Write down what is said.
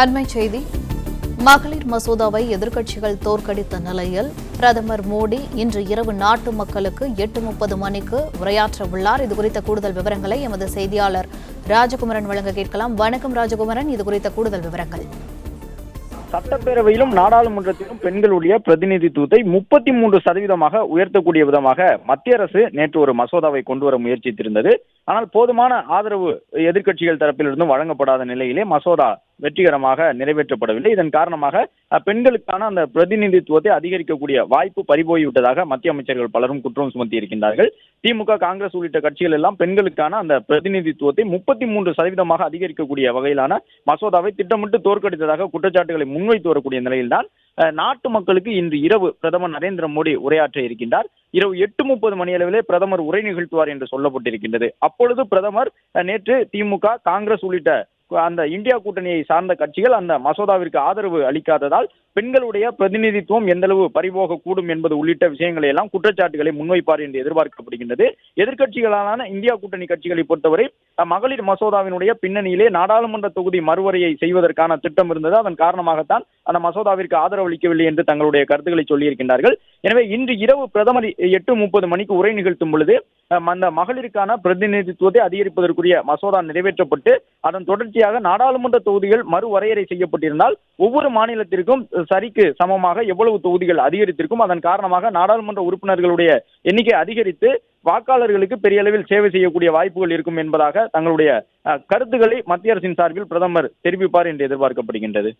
அண்மை செய்தி. மகளிர் மசோதாவை எதிர்க்கட்சிகள் தோற்கடித்த நிலையில் பிரதமர் மோடி இன்று இரவு நாட்டு மக்களுக்கு 8:30 மணிக்கு உரையாற்ற உள்ளார். இதுகுறித்த கூடுதல் விவரங்களை எமது செய்தியாளர் ராஜகுமரன் வழங்க கேட்கலாம். வணக்கம் ராஜகுமரன், இதுகுறித்த கூடுதல் விவரங்கள். சட்டப்பேரவையிலும் நாடாளுமன்றத்திலும் பெண்களுடைய பிரதிநிதித்துவத்தை 33% உயர்த்தக்கூடிய விதமாக மத்திய அரசு நேற்று ஒரு மசோதாவை கொண்டு வர முயற்சித்திருந்தது. ஆனால் போதுமான ஆதரவு எதிர்க்கட்சிகள் தரப்பிலிருந்து வழங்கப்படாத நிலையிலே மசோதா வெற்றிகரமாக நிறைவேற்றப்படவில்லை. இதன் காரணமாக பெண்களுக்கான அந்த பிரதிநிதித்துவத்தை அதிகரிக்கக்கூடிய வாய்ப்பு பறிபோய்விட்டதாக மத்திய அமைச்சர்கள் பலரும் குற்றம் சுமத்தி இருக்கின்றார்கள். திமுக, காங்கிரஸ் உள்ளிட்ட கட்சிகள் எல்லாம் பெண்களுக்கான அந்த பிரதிநிதித்துவத்தை 33% அதிகரிக்கக்கூடிய வகையிலான மசோதாவை திட்டமிட்டு தோற்கடித்ததாக குற்றச்சாட்டுகளை முன்வைத்து வரக்கூடிய நிலையில்தான் நாட்டு மக்களுக்கு இன்று இரவு பிரதமர் நரேந்திர மோடி உரையாற்ற இருக்கின்றார். இரவு 8:30 மணியளவிலே பிரதமர் உரை நிகழ்த்துவார் என்று சொல்லப்பட்டிருக்கின்றது. அப்பொழுது பிரதமர் நேற்று திமுக, காங்கிரஸ் உள்ளிட்ட அந்த இந்தியா கூட்டணியை சார்ந்த கட்சிகள் அந்த மசோதாவிற்கு ஆதரவு அளிக்காததால் பெண்களுடைய பிரதிநிதித்துவம் எந்த அளவு பறிபோக கூடும் என்பது உள்ளிட்ட விஷயங்களை எல்லாம் குற்றச்சாட்டுகளை முன்வைப்பார் என்று எதிர்பார்க்கப்படுகின்றது. எதிர்க்கட்சிகளான இந்தியா கூட்டணி கட்சிகளை பொறுத்தவரை மகளிர் மசோதாவினுடைய பின்னணியிலே நாடாளுமன்ற தொகுதி மறுவரையை செய்வதற்கான திட்டம் இருந்தது. அதன் காரணமாகத்தான் அந்த மசோதாவிற்கு ஆதரவு அளிக்கவில்லை என்று தங்களுடைய கருத்துக்களை சொல்லியிருக்கின்றார்கள். எனவே இன்று இரவு பிரதமர் 8:30 மணிக்கு உரை நிகழ்த்தும் பொழுது அந்த மகளிருக்கான பிரதிநிதித்துவத்தை அதிகரிப்பதற்குரிய மசோதா நிறைவேற்றப்பட்டு அதன் தொடர்ச்சியாக நாடாளுமன்ற தொகுதிகள் மறுவரையறை செய்யப்பட்டிருந்தால் ஒவ்வொரு மாநிலத்திற்கும் சரிக்கு சமமாக எவ்வளவு தொகுதிகள் அதிகரித்திருக்கும். அதன் காரணமாக நாடாளுமன்ற உறுப்பினர்களுடைய எண்ணிக்கை அதிகரித்து வாக்காளர்களுக்கு பெரிய அளவில் சேவை செய்யக்கூடிய வாய்ப்புகள் இருக்கும் என்பதாக தங்களுடைய கருத்துக்களை மத்திய அரசின் சார்பில் பிரதமர் தெரிவிப்பார் என்று எதிர்பார்க்கப்படுகின்றது.